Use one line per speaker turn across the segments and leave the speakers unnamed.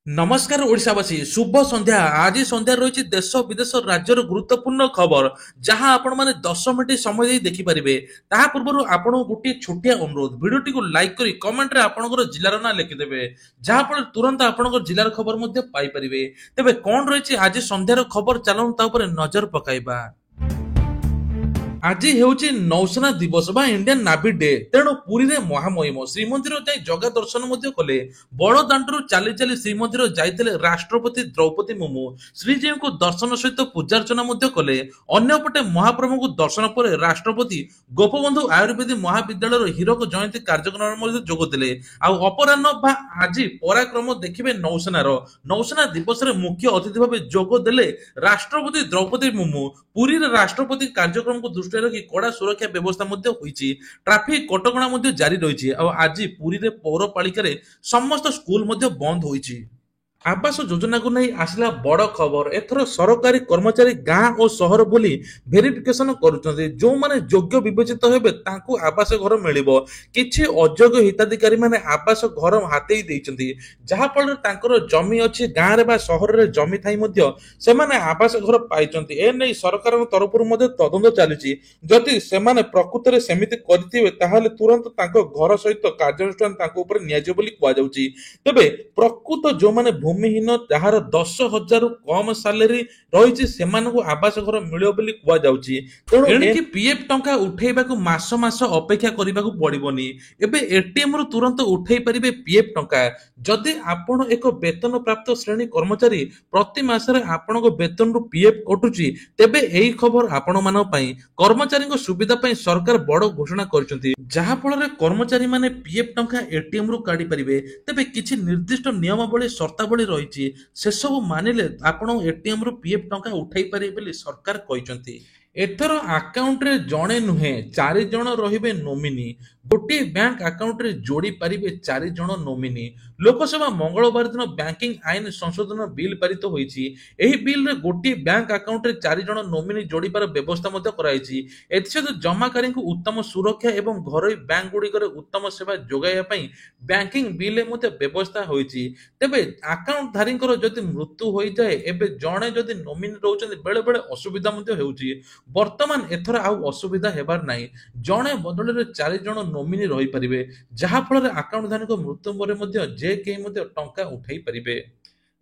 नमस्कार ओडिशावासी शुभ संध्या आज संध्या रही देश विदेश राज्यर गुरुत्वपूर्ण खबर जहां आपण माने 10 मिनिट समय दे देखि परिबे ता पूर्व आपण गोटे छोटिया अनुरोध वीडियो को लाइक करी कमेंट रे आपनकर जिल्लार ना लिखि देबे जहां पर तुरंत आपनकर जिल्लार खबर मध्ये पाई परिबे तेबे कोन रही आज संध्यार खबर चलन ता ऊपर नजर पकाइबा। आज ହେଉଛି ନୌସେନା ଦିବସ ବା ଇଣ୍ଡିଆନ ନାଭି ଡେ ତେଣୁ ପୁରୀରେ ମହାମହିମ ଶ୍ରୀମନ୍ଦିର ଯାଇ ଜଗା ଦର୍ଶନ ମଧ୍ୟ କଲେ। ବଡ ଦାଣ୍ଡରୁ ଚାଲି ଚାଲି ଶ୍ରୀମନ୍ଦିର ଯାଇଥିଲେ ରାଷ୍ଟ୍ରପତି ଦ୍ରୌପଦୀ ମୁର୍ମୁ ଶ୍ରୀଜୀଉଙ୍କୁ ଦର୍ଶନ ସହିତ ପୂଜାର୍ଚ୍ଚନା ମଧ୍ୟ କଲେ। ଅନ୍ୟପଟେ ମହାପ୍ରଭୁଙ୍କୁ ଦର୍ଶନ ପରେ ରାଷ୍ଟ୍ରପତି ଗୋପବନ୍ଧୁ ଆୟୁର୍ବେଦିକ ମହାବିଦ୍ୟାଳୟର ହୀରକ ଜୟନ୍ତୀ କାର୍ଯ୍ୟକ୍ରମରେ ମଧ୍ୟ ଯୋଗ ଦେଲେ। ଆଉ ଅପରାହ୍ନ ବା ଆଜି ପରାକ୍ରମ ଦେଖିବେ ନୌସେନା ଦିବସରେ ମୁଖ୍ୟ ଅତିଥି ଭାବେ ଯୋଗ ଦେଲେ ରାଷ୍ଟ୍ରପତି ଦ୍ରୌପଦୀ ମୁର୍ମୁ। ପୁରୀରେ ରାଷ୍ଟ୍ରପତି କାର୍ଯ୍ୟକ୍ରମକୁ ଦୃଷ୍ଟିରେ ରଖି କଡା ସୁରକ୍ଷା ବ୍ୟବସ୍ଥା ମଧ୍ୟ ହୋଇଛି। ଟ୍ରାଫିକ କଟକଣା ମଧ୍ୟ ଜାରି ରହିଛି। ଆଉ ଆଜି ପୁରୀରେ ପୌରପାଳିକାରେ ସମସ୍ତ ସ୍କୁଲ ମଧ୍ୟ ବନ୍ଦ ହୋଇଛି। आवास योजना को नहीं आसला बड़ खबर एथर सरकारी कर्मचारी गाँ और सहर बुली भेरिफिकेशन करुछन्ति जो माने योग्य विवेचित हेबे तांकु आवास घर मिलिबो। किछि अयोग्य हिताधिकारी माने आवास घर हातेई देइछन्ति जहा फल तांकर जमी अछि गाँ रे बा सहर रे जमी थाई मध्य से माने आवास घर पाइछन्ति ए नै सरकार तरफ मध्य तदंत चलीछि जदि से माने प्रकृत रे समिति करथिबे ताहाले तुरंत तांको घर सहित कार्यानुष्ठान तांको ऊपर नियाजियो बोली कुआ जाउछि। तबे प्रकृत जो माने भूमिहीन जार 10,000 कम सालेरी रही आवास घर मिल कहुच्छी तेणु एणिकी पीएफ टंका उठेबाकू मास मास अपेक्षा करने पड़ोनी एबे एटीएम रु तुरंत उठे पारे पीएफ टंका जदि आपण एक वेतन प्राप्त श्रेणी कर्मचारी प्रति मासरे आपण वेतन रु पीएफ कटुची तेबे एही खबर आपण मानक पई कर्मचारी सुविधा पई सरकार बड़ घोषणा करछन्ती जहा फल कर्मचारी माने पीएफ टंका एटीएम रु काढी परिबे तेबे किछि निर्दिष्ट नियमावली शर्तावली रही से सब मानिले आपण एटीएम रु पीएफ टंका उठाई पारे बोली सरकार कहते। एथर आकाउंट रे जणे नुहे 4 जण रहिबे नोमिनी गोटे बैंक आकाउंट रे जोड़ी पारिबे 4 जण नोमिनी। लोकसभा मंगलवार दिन बैंकिंग आईन संशोधन बिल पारित होईछि। एही बिल रे गोटे बैंक आकाउंट रे 4 जण नोमिनी जोड़ीबार व्यवस्था मध्य कराइछि। एथिसहित जमाकारी को उत्तम सुरक्षा एवं घरोई बैंक गुड़िकर उत्तम सेवा जोगाइबा पई बैंकिंग बिल रे मध्य व्यवस्था होईछि। तेबे आकाउंट धारीकर जदि मृत्यु होई जाए एबे जणे जदि नोमिनी रहउछन्ति बेले बेले असुविधा मध्य हेउछि। वर्तमान एथर आउ असुविधा हेबार नाही जणे बदले 4 जण नोमिनी रही पारिबे जहा फल आकाउंट धारक मृत्यु पर मध्य जे केही मध्य टंका उठाई पारिबे।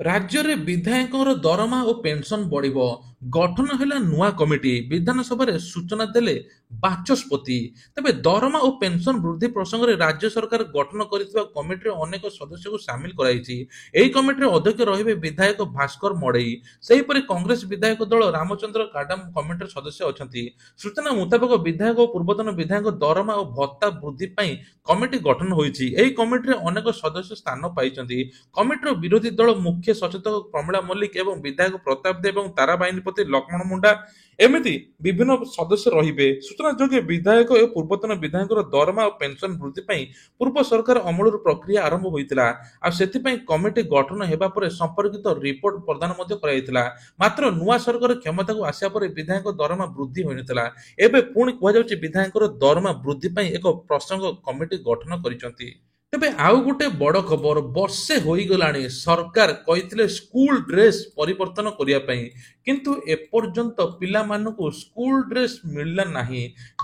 राज्य रे विधायकों दरमा और पेंशन बढ़िबो गठन हैला नुआ कमिटी विधानसभा रे सूचना देले बाचस्पति। तबे दरमा और पेंशन वृद्धि प्रसंग रे राज्य सरकार गठन करितबा कमिटी रे अनेक सदस्य को शामिल कराइछि। एही कमिटी रे अध्यक्ष रहिबे विधायक भास्कर मडई सेही परि कांग्रेस विधायक दल रामचंद्र काडम कमिटी रे सदस्य अछंती। सूचना मुताबिक विधायक और पूर्वतन विधायक दरमा और भत्ता वृद्धि पई कमिटी गठन होईछि। एही कमिटी रे अनेक सदस्य स्थान पाइछंती। कमिटी रो विरोधी दल मुख्य सचेतक प्रमिला मल्लिक एवं विधायक प्रताप देव एवं तारा बाहिनीपति लक्ष्मण मुंडा एमिति विभिन्न सदस्य रहिबे। सूचना जोगे विधायक और पूर्वतन विधायक दरमा और पेंशन वृद्धि पई पूर्व सरकार अमलर प्रक्रिया आरंभ होइतिला आ सेति पई कमिटी गठन हेबा परे संपर्कित रिपोर्ट प्रदान मध्य कराइतिला। मात्र नुआ सरकार क्षमता को आसिया परे विधायक दरमा वृद्धि होइनतिला। एबे पुणी कुआ जाउछि विधायक दरमा वृद्धि पई एक प्रसंग कमिटी गठन करिसंती। तेबे आउ गोटे बड़ खबर वर्षे होई गलानी सरकार कहिथिले स्कूल ड्रेस परिवर्तन करिया पई किंतु एपर्यंत पिला मानकु स्कूल ड्रेस मिलला नाही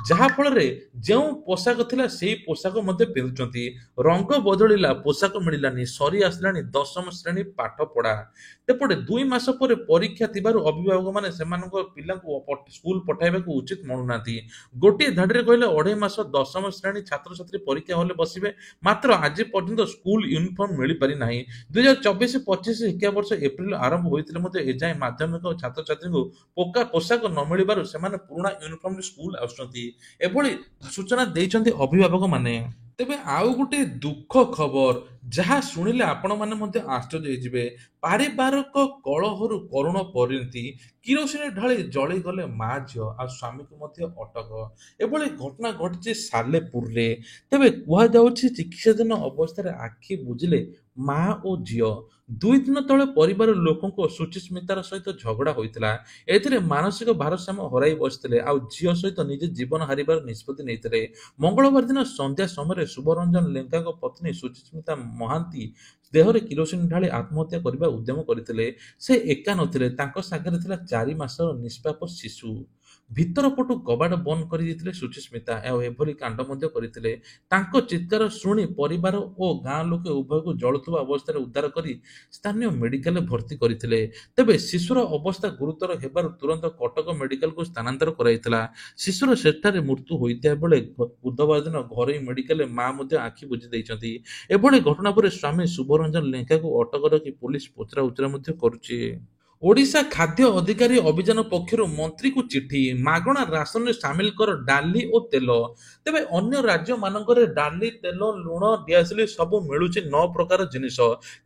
जहा फल रे जेउ पोशाक थिला सेही पोशाक मध्ये पिंधुचंती रंग बदलिला पोशाक मिललानी सरी आसलानी 10म श्रेणी पाठ पढ़ा तेपटे 2 मास पर परीक्षा थिबारु अभिभावक माने सेमानक पिलांकु स्कूल पठाइबा को उचित मनुनाती। गोटे धाडी रे कहले 2.5 मास 10म श्रेणी छात्र छात्री परीक्षा होले बसिबे मात्र आज पर्यंत स्कूल यूनिफॉर्म मिल पारि नाही। 2024-25 शिक्षा वर्ष एप्रिल आरंभ होइतिले मध्ये एजाय माध्यमिक छात्र छात्री को पोका पोशाक न मिलिबारु सेमाने पुराना यूनिफॉर्म स्कूल आउछंती एभली सूचना देइछंती अभिभावक माने। तेबे आउ गोटे दुख खबर जहा शुणिले आपण माने मध्ये आश्चर्य होइजिबे पारिवारिक कलहरु करुण परिणति किरोसिनी ढाली जଳି गले माँ झियो आ स्वामी को मध्ये अटक एभली घटना घटिछि सालेपुर रे। तेबे कुहा जाउछि चिकित्साधीन अवस्था आखि बुझिले माँ और झियो 2 दिन तले परिवार लोकों सुचिस्मितार सहित झगड़ा होइतिला। एथिरे मानसिक भारसाम्य हराई बसितिले आ झियो सहित निजे जीवन हारिबार निष्पत्ति नेइतिले। मंगलवार दिन संध्या समय शुभरंजन लेंका पत्नी सुचिस्मिता ମହାନ୍ତି ଦେହରେ କିରୋସିନ ଢାଳି ଆତ୍ମହତ୍ୟା କରିବା ଉଦ୍ୟମ କରିଥିଲେ। ସେ ଏକା ନଥିଲେ, ତାଙ୍କ ସାଙ୍ଗରେ ଥିଲା 4 ମାସର ନିଷ୍ପାପ ଶିଶୁ। ଭିତର ପଟୁ କବାଟ ବନ୍ଦ କରିଦେଇଥିଲେ ସୁଚିସ୍ମିତା ଆଉ ଏଭଳି କାଣ୍ଡ ମଧ୍ୟ କରିଥିଲେ। ତାଙ୍କ ଚିତ୍କାର ଶୁଣି ପରିବାର ଓ ଗାଁ ଲୋକେ ଉଭୟକୁ ଜଳୁଥିବା ଅବସ୍ଥାରେ ଉଦ୍ଧାର କରି ସ୍ଥାନୀୟ ମେଡିକାଲରେ ଭର୍ତ୍ତି କରିଥିଲେ। ତେବେ ଶିଶୁର ଅବସ୍ଥା ଗୁରୁତର ହେବାରୁ ତୁରନ୍ତ କଟକ ମେଡିକାଲକୁ ସ୍ଥାନାନ୍ତର କରାଯାଇଥିଲା। ଶିଶୁର ସେଠାରେ ମୃତ୍ୟୁ ହୋଇଥିବା ବେଳେ ବୁଧବାର ଦିନ ଘରୋଇ ମେଡିକାଲରେ ମା ମଧ୍ୟ ଆଖି ବୁଜି ଦେଇଛନ୍ତି। ଏଭଳି ଘଟଣା ପରେ ସ୍ୱାମୀ ଶୁଭରଞ୍ଜନ ଲେଙ୍କାକୁ ଅଟକ ରଖି ପୁଲିସ ପଚରା ଉଚରା ମଧ୍ୟ କରୁଛି। ଓଡ଼ିଶା ଖାଦ୍ୟ ଅଧିକାରୀ ଅଭିଯାନ ପକ୍ଷରୁ ମନ୍ତ୍ରୀଙ୍କୁ ଚିଠି, ମାଗଣା ରାସନରେ ସାମିଲ କର ଡାଲି ଓ ତେଲ। ତେବେ ଅନ୍ୟ ରାଜ୍ୟମାନଙ୍କରେ ଡାଲି, ତେଲ, ଲୁଣ, ଦିଆସିଲି ସବୁ ମିଳୁଛି 9 ପ୍ରକାର ଜିନିଷ,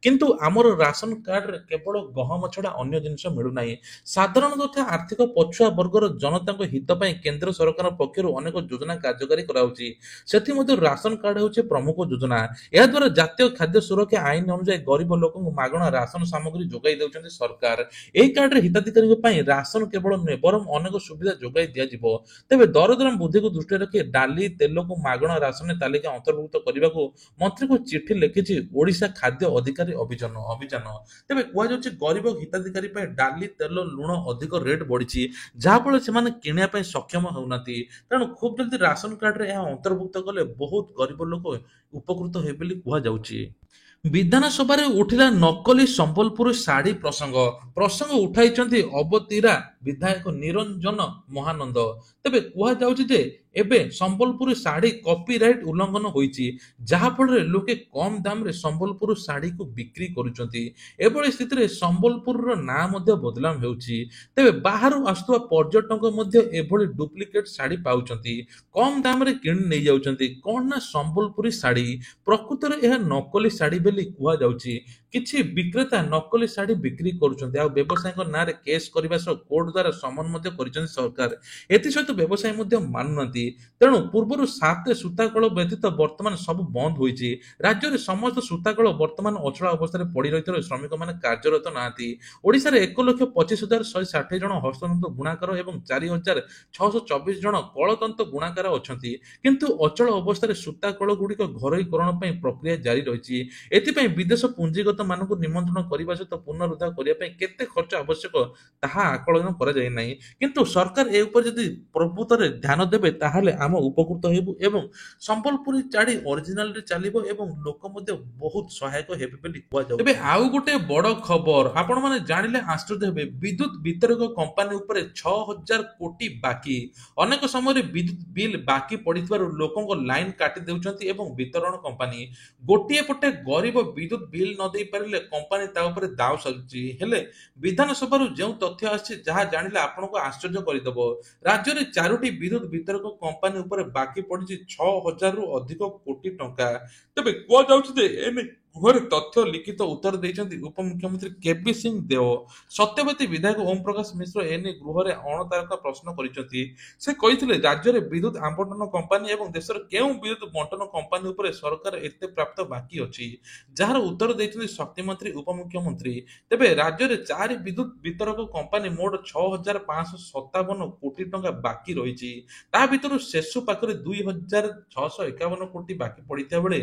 କିନ୍ତୁ ଆମର ରାସନ କାର୍ଡରେ କେବଳ ଗହମ ଛଡ଼ା ଅନ୍ୟ ଜିନିଷ ମିଳୁନାହିଁ। ସାଧାରଣ ତଥା ଆର୍ଥିକ ପଛୁଆ ବର୍ଗର ଜନତାଙ୍କ ହିତ ପାଇଁ କେନ୍ଦ୍ର ସରକାରଙ୍କ ପକ୍ଷରୁ ଅନେକ ଯୋଜନା କାର୍ଯ୍ୟକାରୀ କରାଯାଉଛି। ସେଥିମଧ୍ୟରୁ ରାସନ କାର୍ଡ ହେଉଛି ପ୍ରମୁଖ ଯୋଜନା। ଏହାଦ୍ୱାରା ଜାତୀୟ ଖାଦ୍ୟ ସୁରକ୍ଷା ଆଇନ ଅନୁଯାୟୀ ଗରିବ ଲୋକଙ୍କୁ ମାଗଣା ରାସନ ସାମଗ୍ରୀ ଯୋଗାଇ ଦେଉଛନ୍ତି ସରକାର। ଏହି କାର୍ଡରେ ହିତାଧିକାରୀଙ୍କ ପାଇଁ ରାସନ କେବଳ ନୁହେଁ ବରଂ ଅନେକ ସୁବିଧା ଯୋଗାଇ ଦିଆଯିବ। ତେବେ ଦରଦାମ ବୃଦ୍ଧିକୁ ଦୃଷ୍ଟିରେ ରଖି ଡାଲି, ତେଲକୁ ମାଗଣା ରାସନ ତାଲିକା ଅନ୍ତର୍ଭୁକ୍ତ କରିବାକୁ ମନ୍ତ୍ରୀଙ୍କୁ ଚିଠି ଲେଖିଛି ଓଡ଼ିଶା ଖାଦ୍ୟ ଅଧିକାରୀ ଅଭିଯାନ। ତେବେ କୁହାଯାଉଛି ଗରିବ ହିତାଧିକାରୀ ପାଇଁ ଡାଲି, ତେଲ, ଲୁଣ ଅଧିକ ରେଟ୍ ବଢିଛି, ଯାହାଫଳରେ ସେମାନେ କିଣିବା ପାଇଁ ସକ୍ଷମ ହେଉନାହାନ୍ତି। ତେଣୁ ଖୁବ୍ ଜଲ୍ଦି ରାସନ କାର୍ଡରେ ଏହା ଅନ୍ତର୍ଭୁକ୍ତ କଲେ ବହୁତ ଗରିବ ଲୋକ ଉପକୃତ ହେବେ ବୋଲି କୁହାଯାଉଛି। ବିଧାନସଭାରେ ଉଠିଲା ନକଲି ସମ୍ବଲପୁର ଶାଢ଼ୀ ପ୍ରସଙ୍ଗ ଉଠାଇଛନ୍ତି ଅବତୀରା ବିଧାୟକ ନିରଞ୍ଜନ ମହାନନ୍ଦ। ତେବେ କୁହାଯାଉଛି ଯେ ଏବେ ସମ୍ବଲପୁରୀ ଶାଢ଼ୀ କପିରାଇଟ ଉଲ୍ଲଂଘନ ହୋଇଛି, ଯାହାଫଳରେ ଲୋକେ କମ୍ ଦାମରେ ସମ୍ବଲପୁର ଶାଢ଼ୀକୁ ବିକ୍ରି କରୁଛନ୍ତି। ଏଭଳି ସ୍ଥିତିରେ ସମ୍ବଲପୁରର ନାଁ ମଧ୍ୟ ବଦନାମ ହେଉଛି। ତେବେ ବାହାରୁ ଆସୁଥିବା ପର୍ଯ୍ୟଟକ ମଧ୍ୟ ଏଭଳି ଡୁପ୍ଲିକେଟ ଶାଢ଼ୀ ପାଉଛନ୍ତି, କମ୍ ଦାମରେ କିଣି ନେଇଯାଉଛନ୍ତି। କଣ ନା ସମ୍ବଲପୁରୀ ଶାଢ଼ୀ, ପ୍ରକୃତରେ ଏହା ନକଲି ଶାଢ଼ୀ ବୋଲି କୁହାଯାଉଛି। କିଛି ବିକ୍ରେତା ନକଲି ଶାଢ଼ୀ ବିକ୍ରି କରୁଛନ୍ତି ଆଉ ବ୍ୟବସାୟୀଙ୍କ ନାଁରେ କେସ୍ କରିବା ସହ କୋର୍ଟ ଦ୍ୱାରା ସମନ ମଧ୍ୟ କରିଛନ୍ତି ସରକାର। ଏଥିସହିତ ବ୍ୟବସାୟୀ ମଧ୍ୟ ମାନୁନାହାନ୍ତି। ତେଣୁ ପୂର୍ବରୁ 7 ସୂତାକଳ ବ୍ୟତୀତ ବର୍ତ୍ତମାନ ସବୁ ବନ୍ଦ ହୋଇଛି। ରାଜ୍ୟରେ ସମସ୍ତ ସୂତାକଳ ବର୍ତ୍ତମାନ ଅଚଳ ଅବସ୍ଥାରେ ପଡ଼ି ରହିଥିବାରୁ ଶ୍ରମିକମାନେ କାର୍ଯ୍ୟରତ ନାହାନ୍ତି। ଓଡ଼ିଶାରେ 1,25,160 ଜଣ ହସ୍ତତନ୍ତ ବୁଣାକାର ଏବଂ 4,624 ଜଣ କଳତନ୍ତ ବୁଣାକାର ଅଛନ୍ତି। କିନ୍ତୁ ଅଚଳ ଅବସ୍ଥାରେ ସୂତାକଳ ଗୁଡ଼ିକ ଘରୋଇକରଣ ପାଇଁ ପ୍ରକ୍ରିୟା ଜାରି ରହିଛି। ଏଥିପାଇଁ ବିଦେଶ ପୁଞ୍ଜିଗତ ମାନଙ୍କୁ ନିମନ୍ତ୍ରଣ କରିବା ସହିତ ପୁନରୁଦ୍ଧାର କରିବା ପାଇଁ କେତେ ଖର୍ଚ୍ଚ ଆବଶ୍ୟକ ତାହା ଆକଳନ କରାଯାଇ ନାହିଁ। କିନ୍ତୁ ସରକାର ଏ ଉପରେ ଯଦି ପ୍ରକୃତରେ ଧ୍ୟାନ ଦେବେ ତାହେଲେ ଆମେ ଉପକୃତ ହେବୁ ଏବଂ ସମ୍ବଲପୁରୀ ଶାଢ଼ୀ ଅରିଜିନାଲରେ ଚାଲିବ ଏବଂ ଲୋକ ମଧ୍ୟ ବହୁତ ସହାୟକ ହେବେ ବୋଲି କୁହାଯାଉଛି। ଏବେ ଆଉ ଗୋଟେ ବଡ ଖବର ଆପଣମାନେ ଜାଣିଲେ ଆଶ୍ଚର୍ଯ୍ୟ ହେବେ। ବିଦ୍ୟୁତ ବିତରକ କମ୍ପାନୀ ଉପରେ 6,000 କୋଟି ବାକି। ଅନେକ ସମୟରେ ବିଦ୍ୟୁତ ବିଲ୍ ବାକି ପଡିଥିବାରୁ ଲୋକଙ୍କ ଲାଇନ କାଟି ଦେଉଛନ୍ତି ଏବଂ ବିତରଣ କମ୍ପାନୀ। ଗୋଟିଏ ପଟେ ଗରିବ ବିଦ୍ୟୁତ ବିଲ୍ ନ ଦେଇ ପାରିଲେ କମ୍ପାନୀ ତା ଉପରେ ଦାଉ ସାଜୁଛି। ହେଲେ ବିଧାନସଭାରୁ ଯେଉଁ ତଥ୍ୟ ଆସିଛି ଯାହା ଜାଣିଲେ ଆପଣଙ୍କୁ ଆଶ୍ଚର୍ଯ୍ୟ କରିଦେବ। ରାଜ୍ୟରେ 4ଟି ବିଦ୍ୟୁତ ବିତରକ କମ୍ପାନୀ ଉପରେ ବାକି ପଡିଛି 6,000ରୁ ଅଧିକ କୋଟି ଟଙ୍କା। ତେବେ କୁହାଯାଉଛି ଯେ ଏନେଇ ଗୃହରେ ତଥ୍ୟ ଲିଖିତ ଉତ୍ତର ଦେଇଛନ୍ତି ଉପମୁଖ୍ୟମନ୍ତ୍ରୀ କେବି ସିଂ ଦେଓ। ସତ୍ୟବତୀ ବିଧାୟକ ଓମ ପ୍ରକାଶ ମିଶ୍ର ଏନେଇ ଗୃହରେ ଅଣତାରକା ପ୍ରଶ୍ନ କରିଛନ୍ତି। ସେ କହିଥିଲେ ରାଜ୍ୟରେ ବିଦ୍ୟୁତ ଆବଣ୍ଟନ କମ୍ପାନୀ ଏବଂ ଦେଶର କେଉଁ ବିଦ୍ୟୁତ ବଣ୍ଟନ କମ୍ପାନୀ ଉପରେ ସରକାର ଏତେ ପ୍ରାପ୍ତ ବାକି ଅଛି, ଯାହାର ଉତ୍ତର ଦେଇଛନ୍ତି ଶକ୍ତିମନ୍ତ୍ରୀ ଉପମୁଖ୍ୟମନ୍ତ୍ରୀ। ତେବେ ରାଜ୍ୟରେ 4 ବିଦ୍ୟୁତ ବିତରକ କମ୍ପାନୀ ମୋଟ 6,557 କୋଟି ଟଙ୍କା ବାକି ରହିଛି। ତା ଭିତରୁ ସେସୁ ପାଖରେ 2,651 କୋଟି ବାକି ପଡିଥିବା ବେଳେ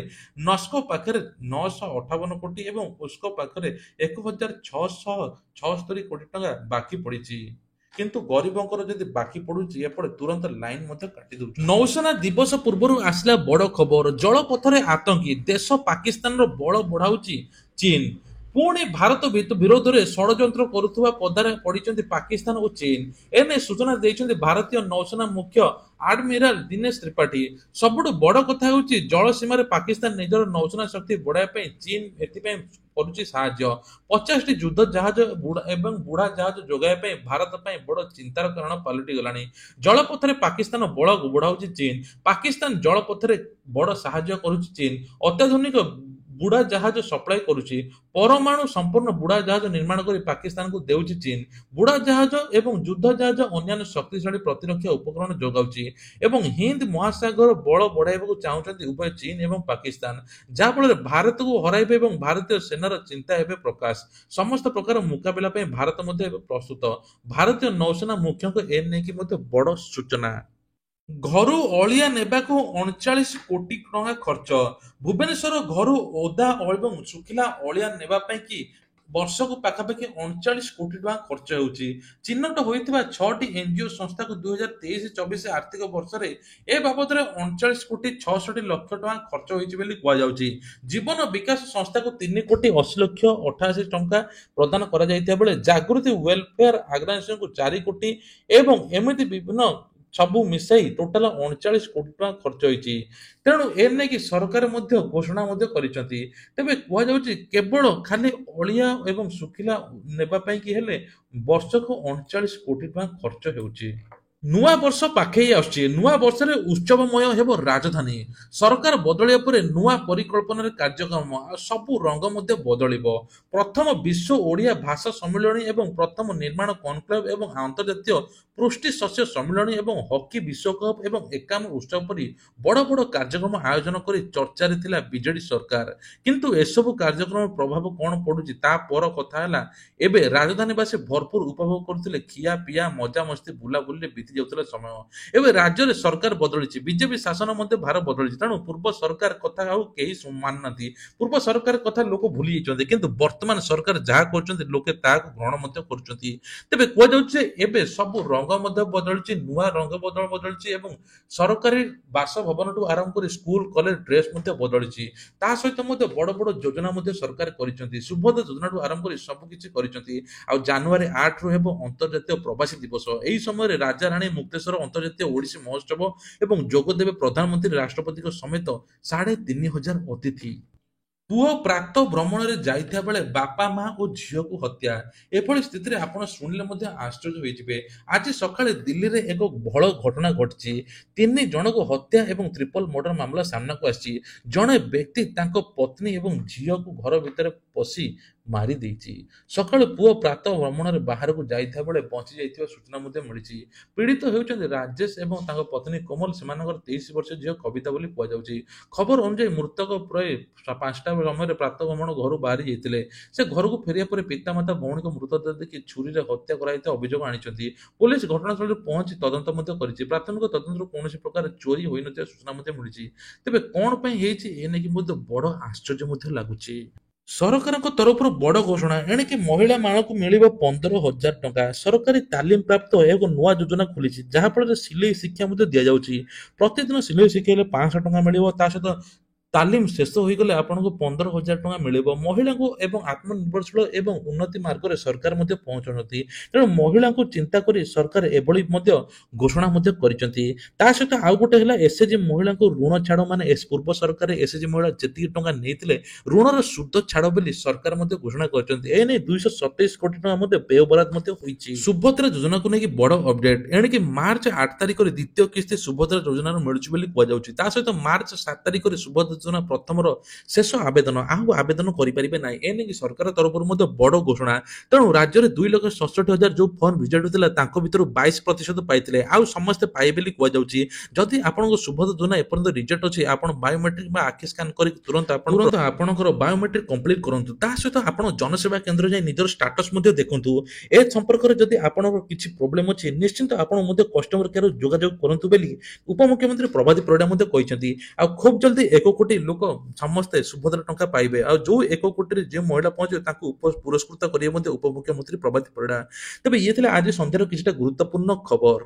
ନସ୍କୋ ପାଖରେ 958 କୋଟି ଏବଂ ଉସ୍କୋ ପାଖରେ 1,676 କୋଟି ଟଙ୍କା ବାକି ପଡିଛି। କିନ୍ତୁ ଗରିବଙ୍କର ଯଦି ବାକି ପଡୁଛି ଏପଟେ ତୁରନ୍ତ ଲାଇନ ମଧ୍ୟ କାଟି ଦଉଛି। ନୌସେନା ଦିବସ ପୂର୍ବରୁ ଆସିଲା ବଡ ଖବର, ଜଳପଥରେ ଆତଙ୍କୀ, ଦେଶ ପାକିସ୍ତାନର ବଳ ବଢାଉଛି ଚୀନ। ପୁଣି ଭାରତ ବିରୋଧରେ ଷଡଯନ୍ତ୍ର କରୁଥିବା ପଦାରେ ପଡିଛନ୍ତି ପାକିସ୍ତାନ ଓ ଚୀନ। ଏନେଇ ସୂଚନା ଦେଇଛନ୍ତି ଭାରତୀୟ ନୌସେନା ମୁଖ୍ୟ ଆଡମିରାଲ ଦିନେଶ ତ୍ରିପାଠୀ। ସବୁଠୁ ବଡ କଥା ହେଉଛି ଜଳ ସୀମାରେ ପାକିସ୍ତାନ ନିଜର ନୌସେନା ଶକ୍ତି ବଢାଇବା ପାଇଁ ଚୀନ ଏଥିପାଇଁ କରୁଛି ସାହାଯ୍ୟ। 50ଟି ଯୁଦ୍ଧ ଜାହାଜ ଏବଂ ବୁଢା ଜାହାଜ ଯୋଗାଇବା ପାଇଁ ଭାରତ ପାଇଁ ବଡ ଚିନ୍ତାର କାରଣ ପାଲଟି ଗଲାଣି। ଜଳପଥରେ ପାକିସ୍ତାନ ବଳ ବଢାଉଛି ଚୀନ। ପାକିସ୍ତାନ ଜଳପଥରେ ବଡ ସାହାଯ୍ୟ କରୁଛି ଚୀନ। ଅତ୍ୟାଧୁନିକ ବୁଢା ଜାହାଜ ସପ୍ଲାଇ କରୁଛି। ପରମାଣୁ ସମ୍ପୂର୍ଣ୍ଣ ବୁଢା ଜାହାଜ ନିର୍ମାଣ କରି ପାକିସ୍ତାନକୁ ଦେଉଛି ଚୀନ। ବୁଢା ଜାହାଜ ଏବଂ ଯୁଦ୍ଧ ଜାହାଜ ଅନ୍ୟାନ୍ୟ ଶକ୍ତିଶାଳୀ ପ୍ରତିରକ୍ଷା ଉପକରଣ ଯୋଗାଉଛି ଏବଂ ହିନ୍ଦ ମହାସାଗର ବଳ ବଢାଇବାକୁ ଚାହୁଁଛନ୍ତି ଉଭୟ ଚୀନ ଏବଂ ପାକିସ୍ତାନ, ଯାହାଫଳରେ ଭାରତକୁ ହରାଇବେ ଏବଂ ଭାରତୀୟ ସେନାର ଚିନ୍ତା ହେବେ ପ୍ରକାଶ। ସମସ୍ତ ପ୍ରକାର ମୁକାବିଲା ପାଇଁ ଭାରତ ମଧ୍ୟ ଏବେ ପ୍ରସ୍ତୁତ। ଭାରତୀୟ ନୌସେନା ମୁଖ୍ୟଙ୍କ ଏ ନେଇକି ମଧ୍ୟ ବଡ ସୂଚନା। ଘରୁ ଅଳିଆ ନେବାକୁ 39 କୋଟି ଟଙ୍କା ଖର୍ଚ୍ଚ। ଭୁବନେଶ୍ୱର ଘରୁ ଓଦା ଏବଂ ଶୁଖିଲା ଅଳିଆ ନେବା ପାଇଁ କି ବର୍ଷକୁ ପାଖାପାଖି 39 କୋଟି ଟଙ୍କା ଖର୍ଚ୍ଚ ହେଉଛି। ଚିହ୍ନଟ ହୋଇଥିବା 6ଟି ଏନଜିଓ ସଂସ୍ଥାକୁ 2023-24 ଆର୍ଥିକ ବର୍ଷରେ ଏ ବାବଦରେ 39 କୋଟି 66 ଲକ୍ଷ ଟଙ୍କା ଖର୍ଚ୍ଚ ହୋଇଛି ବୋଲି କୁହାଯାଉଛି। ଜୀବନ ବିକାଶ ସଂସ୍ଥାକୁ 3 କୋଟି 80 ଲକ୍ଷ 88 ଟଙ୍କା ପ୍ରଦାନ କରାଯାଇଥିବା ବେଳେ ଜାଗୃତି ୱେଲଫେୟାର ଅର୍ଗାନାଇଜେସନକୁ 4 କୋଟି ଏବଂ ଏମିତି ବିଭିନ୍ନ ସବୁ ମିଶାଇ ଟୋଟାଲ 39 କୋଟି ଟଙ୍କା ଖର୍ଚ୍ଚ ହୋଇଛି। ତେଣୁ ଏ ନେଇକି ସରକାର ମଧ୍ୟ ଘୋଷଣା ମଧ୍ୟ କରିଛନ୍ତି। ତେବେ କୁହାଯାଉଛି କେବଳ ଖାଲି ଅଳିଆ ଏବଂ ଶୁଖିଲା ନେବା ପାଇଁ କି ହେଲେ ବର୍ଷକୁ 39 କୋଟି ଟଙ୍କା ଖର୍ଚ୍ଚ ହେଉଛି। ନୂଆ ବର୍ଷ ପାଖେଇ ଆସୁଛି। ନୂଆ ବର୍ଷରେ ଉତ୍ସବମୟ ହେବ ରାଜଧାନୀ। ସରକାର ବଦଳିବା ପରେ ନୂଆ ପରିକଳ୍ପନାରେ କାର୍ଯ୍ୟକ୍ରମ ଆଉ ସବୁ ରଙ୍ଗ ମଧ୍ୟ ବଦଳିବ। ପ୍ରଥମ ବିଶ୍ୱ ଓଡ଼ିଆ ଭାଷା ସମ୍ମିଳନୀ ଏବଂ ପ୍ରଥମ ନିର୍ମାଣ କନକ୍ଲେଭ ଏବଂ ଆନ୍ତର୍ଜାତୀୟ ପୃଷ୍ଟି ଶସ୍ୟ ସମ୍ମିଳନୀ ଏବଂ ହକି ବିଶ୍ୱକପ ଏବଂ ଏକାମ ଉତ୍ସବ ପରି ବଡ଼ ବଡ଼ କାର୍ଯ୍ୟକ୍ରମ ଆୟୋଜନ କରି ଚର୍ଚ୍ଚାରେ ଥିଲା ବିଜେଡି ସରକାର। କିନ୍ତୁ ଏସବୁ କାର୍ଯ୍ୟକ୍ରମର ପ୍ରଭାବ କଣ ପଡୁଛି ତା ପର କଥା ହେଲା ଏବେ ରାଜଧାନୀବାସୀ ଭରପୁର ଉପଭୋଗ କରୁଥିଲେ ଖିଆ ପିଆ ମଜାମସ୍ତି ବୁଲାବୁଲିରେ ବିତି ଯାଉଥିଲା ସମୟ। ଏବେ ରାଜ୍ୟରେ ସରକାର ବଦଳିଛି। ବିଜେପି ଶାସନ ମଧ୍ୟ ଭାର ବଦଳିଛି। ତେଣୁ ପୂର୍ବ ସରକାର କଥା ଆଉ କେହି ମାନୁନାହାନ୍ତି। ପୂର୍ବ ସରକାର କଥା ଲୋକ ଭୁଲି ଯାଇଛନ୍ତି। କିନ୍ତୁ ବର୍ତ୍ତମାନ ସରକାର ଯାହା କରୁଛନ୍ତି ଲୋକେ ତାହାକୁ ଗ୍ରହଣ ମଧ୍ୟ କରୁଛନ୍ତି। ତେବେ କୁହାଯାଉଛି ଯେ ଏବେ ସବୁ ରଙ୍ଗ ମଧ୍ୟ ବଦଳିଛି। ନୂଆ ରଙ୍ଗ ବଦଳିଛି ଏବଂ ସରକାରୀ ବାସଭବନଠୁ ଆରମ୍ଭ କରି ସ୍କୁଲ କଲେଜ ଡ୍ରେସ ମଧ୍ୟ ବଦଳିଛି। ତା ସହିତ ମଧ୍ୟ ବଡ ବଡ ଯୋଜନା ମଧ୍ୟ ସରକାର କରିଛନ୍ତି। ସୁଭଦ୍ରା ଯୋଜନାଠୁ ଆରମ୍ଭ କରି ସବୁ କିଛି କରିଛନ୍ତି। ଆଉ ଜାନୁଆରୀ 8ରୁ ହେବ ଅନ୍ତର୍ଜାତୀୟ ପ୍ରବାସୀ ଦିବସ। ଏହି ସମୟରେ ରାଜାରାଣୀ ମୁକ୍ତେଶ୍ୱର ଅନ୍ତର୍ଜାତୀୟ ଓଡ଼ିଶୀ ମହୋତ୍ସବ ଏବଂ ଯୋଗଦେବେ ପ୍ରଧାନମନ୍ତ୍ରୀ ରାଷ୍ଟ୍ରପତିଙ୍କ ସମେତ 3,500 ଅତିଥି। ପୁଅ ପ୍ରାତ ଭ୍ରମଣରେ ଯାଇଥିବା ବେଳେ ବାପା ମା ଓ ଝିଅକୁ ହତ୍ୟା। ଏଭଳି ସ୍ଥିତିରେ ଆପଣ ଶୁଣିଲେ ମଧ୍ୟ ଆଶ୍ଚର୍ଯ୍ୟ ହୋଇଯିବେ। ଆଜି ସକାଳେ ଦିଲ୍ଲୀରେ ଏକ ଭଳ ଘଟଣା ଘଟିଛି। 3 ଜଣଙ୍କୁ ହତ୍ୟା ଏବଂ ଟ୍ରିପଲ ମର୍ଡର ମାମଲା ସାମ୍ନାକୁ ଆସିଛି। ଜଣେ ବ୍ୟକ୍ତି ତାଙ୍କ ପତ୍ନୀ ଏବଂ ଝିଅକୁ ଘର ଭିତରେ ପଶି ମାରି ଦେଇଛି। ସକାଳୁ ପୁଅ ପ୍ରାତଃ ଭ୍ରମଣରେ ବାହାରକୁ ଯାଇଥିବା ବେଳେ ବଞ୍ଚି ଯାଇଥିବା ସୂଚନା ମଧ୍ୟ ମିଳିଛି। ପୀଡ଼ିତ ହେଉଛନ୍ତି ରାଜେଶ ଏବଂ ତାଙ୍କ ପତ୍ନୀ କୋମଲ। ସେମାନଙ୍କର 23 ବର୍ଷୀୟ ଝିଅ କବିତା ବୋଲି କୁହାଯାଉଛି। ଖବର ଅନୁଯାୟୀ ମୃତକ ପ୍ରାୟ 5ଟା ସମୟରେ ପ୍ରାତଃ ଭ୍ରମଣ ଘରୁ ବାହାରି ଯାଇଥିଲେ। ସେ ଘରକୁ ଫେରିବା ପରେ ପିତାମାତା ଭଉଣୀଙ୍କ ମୃତଦେହ ଦେଖି ଛୁରୀରେ ହତ୍ୟା କରାଯାଇଥିବା ଅଭିଯୋଗ ଆଣିଛନ୍ତି। ପୋଲିସ ଘଟଣାସ୍ଥଳରେ ପହଞ୍ଚି ତଦନ୍ତ ମଧ୍ୟ କରିଛି। ପ୍ରାଥମିକ ତଦନ୍ତରୁ କୌଣସି ପ୍ରକାର ଚୋରି ହୋଇନଥିବା ସୂଚନା ମଧ୍ୟ ମିଳିଛି। ତେବେ କଣ ପାଇଁ ହେଇଛି ଏ ନେଇକି ମଧ୍ୟ ବଡ ଆଶ୍ଚର୍ଯ୍ୟ ମଧ୍ୟ ଲାଗୁଛି। ସରକାରଙ୍କ ତରଫରୁ ବଡ ଘୋଷଣା। ଏଣିକି ମହିଳାମାନଙ୍କୁ ମିଳିବ 15,000 ଟଙ୍କା। ସରକାରୀ ତାଲିମ ପ୍ରାପ୍ତ ଏକ ନୂଆ ଯୋଜନା ଖୋଲିଛି ଯାହାଫଳରେ ସିଲେଇ ଶିକ୍ଷା ମଧ୍ୟ ଦିଆଯାଉଛି। ପ୍ରତିଦିନ ସିଲେଇ ଶିଖେଇଲେ 500 ଟଙ୍କା ମିଳିବ। ତା ସହିତ ତାଲିମ ଶେଷ ହୋଇଗଲେ ଆପଣଙ୍କୁ 15,000 ଟଙ୍କା ମିଳିବ। ମହିଳାଙ୍କୁ ଏବଂ ଆତ୍ମନିର୍ଭରଶୀଳ ଏବଂ ଉନ୍ନତି ମାର୍ଗରେ ସରକାର ମଧ୍ୟ ପହଞ୍ଚୁଛନ୍ତି। ତେଣୁ ମହିଳାଙ୍କୁ ଚିନ୍ତା କରି ସରକାର ଏଭଳି ମଧ୍ୟ ଘୋଷଣା ମଧ୍ୟ କରିଛନ୍ତି। ତା ସହିତ ଆଉ ଗୋଟେ ହେଲା ଏସଏଚଜି ମହିଳାଙ୍କୁ ଋଣ ଛାଡ଼। ମାନେ ପୂର୍ବ ସରକାର ଏସଏଚଜି ମହିଳା ଯେତିକି ଟଙ୍କା ନେଇଥିଲେ ଋଣର ସୁଧ ଛାଡ଼ ବୋଲି ସରକାର ମଧ୍ୟ ଘୋଷଣା କରିଛନ୍ତି। ଏ ନେଇ 227 କୋଟି ଟଙ୍କା ମଧ୍ୟ ବ୍ୟୟ ବରାଦ ମଧ୍ୟ ହୋଇଛି। ସୁଭଦ୍ରା ଯୋଜନାକୁ ନେଇକି ବଡ ଅପଡେଟ। ଏଣିକି ମାର୍ଚ୍ଚ 8 ତାରିଖରେ ଦ୍ୱିତୀୟ କିସ୍ତି ସୁଭଦ୍ରା ଯୋଜନାର ମିଳୁଛି ବୋଲି କୁହାଯାଉଛି। ତା ସହିତ ମାର୍ଚ୍ଚ 7 ତାରିଖରେ ସୁଭଦ୍ରା ଯୋଜନା ପ୍ରଥମର ଶେଷ ଆବେଦନ ଆଉ ଆବେଦନ କରିପାରିବେ ନାହିଁ। ଏ ନେଇକି ସରକାର ତରଫରୁ ମଧ୍ୟ ବଡ ଘୋଷଣା। ତେଣୁ ରାଜ୍ୟରେ 2,67,000 ଯୋଉ ଫର୍ମ ରିଜେକ୍ଟ ହୋଇଥିଲା ତାଙ୍କ ଭିତରୁ 22% ପାଇଥିଲେ। ଆଉ ସମସ୍ତେ ପାଇବେ ବୋଲି କୁହାଯାଉଛି। ଯଦି ଆପଣଙ୍କ ସୁଭଦ୍ରା ଯୋଜନା ଏପର୍ଯ୍ୟନ୍ତ ରିଜେକ୍ଟ ଅଛି ଆପଣ ବାୟୋମେଟ୍ରିକ ବା ଆଖି ସ୍କାନ କରି ତୁରନ୍ତ ଆପଣଙ୍କର ବାୟୋମେଟ୍ରିକ କମ୍ପ୍ଲିଟ କରନ୍ତୁ। ତା ସହିତ ଆପଣ ଜନସେବା କେନ୍ଦ୍ର ଯାଇ ନିଜର ଷ୍ଟାଟସ ମଧ୍ୟ ଦେଖନ୍ତୁ। ଏ ସମ୍ପର୍କରେ ଯଦି ଆପଣଙ୍କର କିଛି ପ୍ରୋବ୍ଲେମ ଅଛି ନିଶ୍ଚିନ୍ତ ଆପଣ ମଧ୍ୟ କଷ୍ଟମର କେୟାର ଯୋଗାଯୋଗ କରନ୍ତୁ ବୋଲି ଉପମୁଖ୍ୟମନ୍ତ୍ରୀ ପ୍ରଭାତୀ ପରିଡ଼ା ମଧ୍ୟ କହିଛନ୍ତି। ଆଉ ଖୁବ୍ ଜଲ୍ଦି 1 କୋଟି ଲୋକ ସମସ୍ତେ ସୁଭଦ୍ରା ଟଙ୍କା ପାଇବେ। ଆଉ ଯୋଉ 1 କୋଟିରେ ଯେଉଁ ମହିଳା ପହଞ୍ଚିବେ ତାଙ୍କୁ ପୁରସ୍କୃତ କରିବେ ମଧ୍ୟ ଉପମୁଖ୍ୟମନ୍ତ୍ରୀ ପ୍ରଭାତୀ ପରିଡ଼ା। ତେବେ ଇଏ ଥିଲା ଆଜି ସନ୍ଧ୍ୟାର କିଛିଟା ଗୁରୁତ୍ୱପୂର୍ଣ୍ଣ ଖବର।